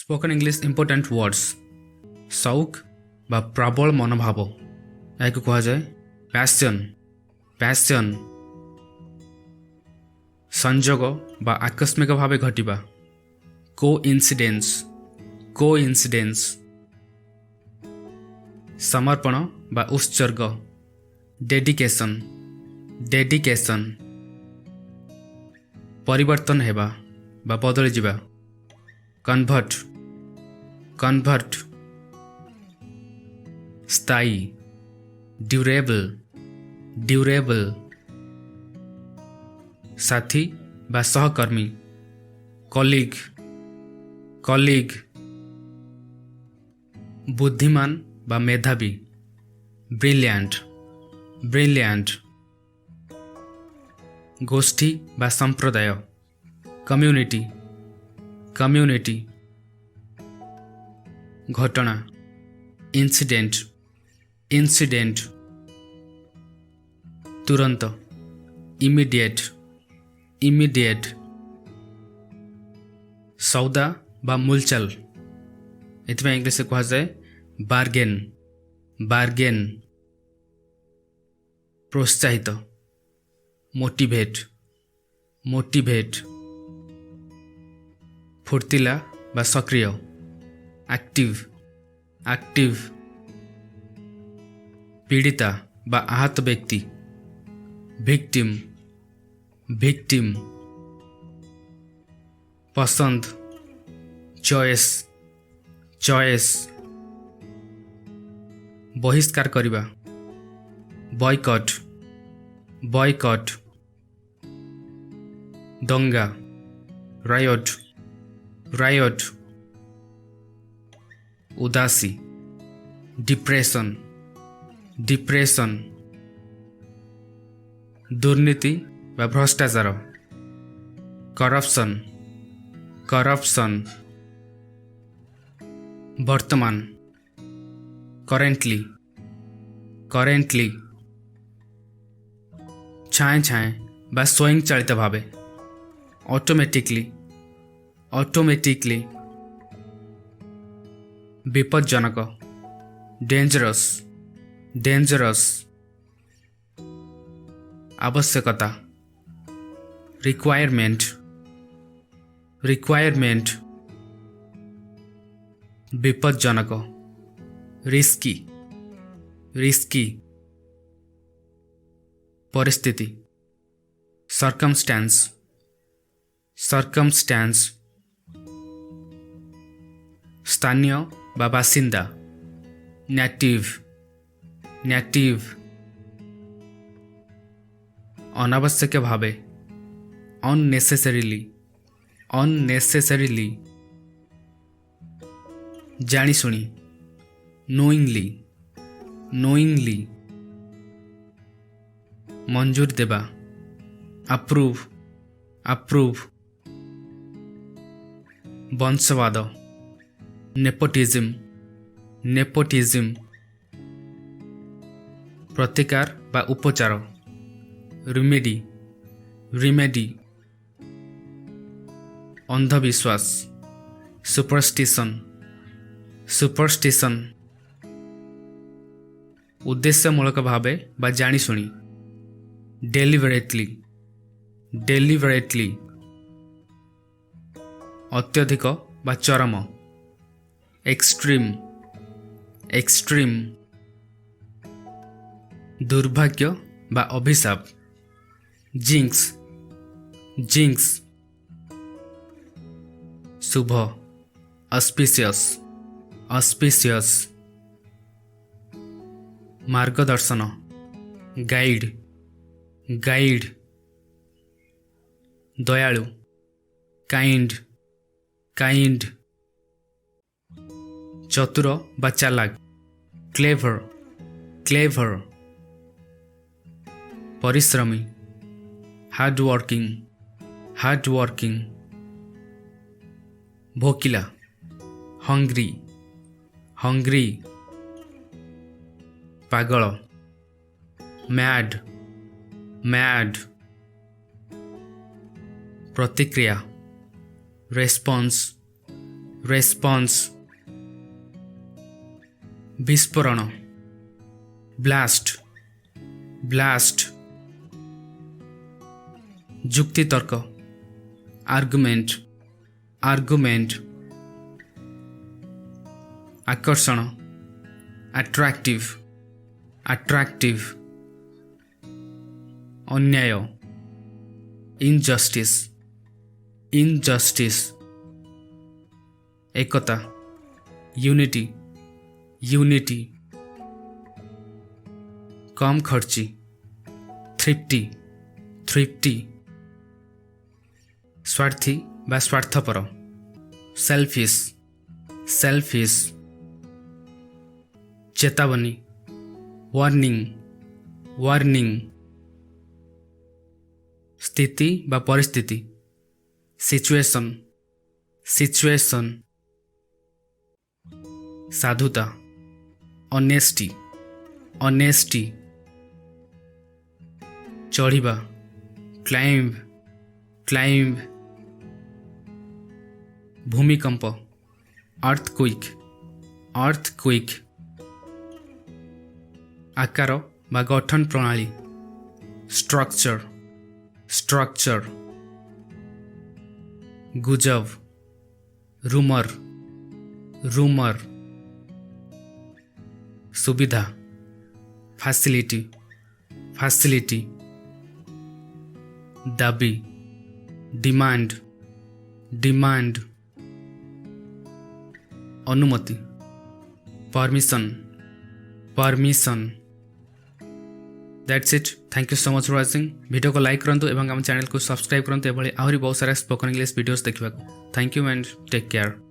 Spoken English important words सौक बा प्रबल मनोभाव या कह जाए पैशन पैशन संजोग बा आकस्मिक भाव घटिबा को इन्सिडेंस समर्पण बा उत्सर्ग डेडिकेशन डेडिकेशन परिवर्तन हेबा बा बदली जिबा कन्वर्ट कन्वर्ट स्थायी ड्यूरेबल ड्यूरेबल साथी बा सहकर्मी कलीग कलीग बुद्धिमान बा मेधावी ब्रिलियंट ब्रिलियंट गोष्ठी बा संप्रदाय कम्युनिटी कम्युनिटी घटना इंसिडेंट इंसिडेंट तुरंत इमीडिएट इमीडिएट सौदा बा मूलचाल इतमें इंग्लिश कह जाए बार्गेन बार्गेन प्रोत्साहित मोटिवेट मोटिवेट फुर्तिला बा सक्रिय एक्टिव एक्टिव पीड़िता बा आहत व्यक्ति विक्टिम विक्टिम पसंद चॉइस चॉइस बहिष्कार करिबा बॉयकॉट बॉयकॉट दंगा रायोट रायोट उदासी डिप्रेशन डिप्रेशन दुर्नीति व भ्रष्टाचार करप्शन करप्शन वर्तमान करेंटली करेंटली छाए छाए बा स्वयं चालित भावे ऑटोमेटिकली ऑटोमेटिकली विपज्जनक डेंजरस डेंजरस आवश्यकता रिक्वायरमेंट रिक्वायरमेंट विपज्जनक रिस्की रिस्की परिस्थिति सर्कमस्टेंस सर्कमस्टेंस स्थानीय बा बासिंदा नेटिव नेटिव अनावश्यक भावे अननेसेसरीली अननेसेसरीली जानी सुनी नोइंगली नोइंगली मंजूर देबा अप्रूव अप्रूव वंशवाद नेपोटिज्म नेपोटिज्म प्रतिकार बा उपचार रिमेडी रिमेडी अंधविश्वास सुपरस्टिशन सुपरस्टिशन उद्देश्यमूलक भावे बा जानी सुनी डेलिबरेटली डेलिबरेटली अत्यधिक बा चरम एक्सट्रीम एक्सट्रीम दुर्भाग्य बा अभिशाप जिंक्स जिंक्स शुभ ऑस्पिशियस ऑस्पिशियस मार्गदर्शन गाइड गाइड दयालु काइंड काइंड चतुर बा चालाक क्लेवर क्लेवर परिश्रमी हार्ड वर्किंग भोकिला हंग्री हंग्री पागल मैड मैड प्रतिक्रिया रेस्पॉन्स ରେସ୍ପନ୍ସ ବିସ୍ଫୋରଣ ବ୍ଲାଷ୍ଟ ବ୍ଲାଷ୍ଟ ଯୁକ୍ତିତର୍କ ଆର୍ଗୁମେଣ୍ଟ ଆର୍ଗୁମେଣ୍ଟ ଆକର୍ଷଣ ଆଟ୍ରାକ୍ଟିଭ ଆଟ୍ରାକ୍ଟିଭ ଅନ୍ୟାୟ ଇନଜଷ୍ଟିସ୍ ଇନଜଷ୍ଟିସ୍ एकता यूनिटी यूनिटी कम खर्ची थ्रिफ्टी थ्रिफ्टी स्वार्थी बा स्वार्थपर सेल्फिश सेल्फिश चेतावनी वार्निंग वार्निंग स्थिति बा परिस्थिति सिचुएशन सिचुएशन साधुता ऑनेस्टी ऑनेस्टी चढ़िबा क्लाइंब क्लाइंब भूमिकंप अर्थक्वेक अर्थक्वेक आकार बा गठन प्रणाली स्ट्रक्चर स्ट्रक्चर गुजब रूमर रूमर सुविधा फैसिलिटी फैसिलिटी दाबी डिमांड डिमांड अनुमति permission permission that's it thank you so much for watching video को लाइक करंतु एवं आम चैनल को सब्सक्राइब करंतु एभली आहरी बहुत सारा स्पोकन इंग्लिश वीडियोस देखा thank you and take care.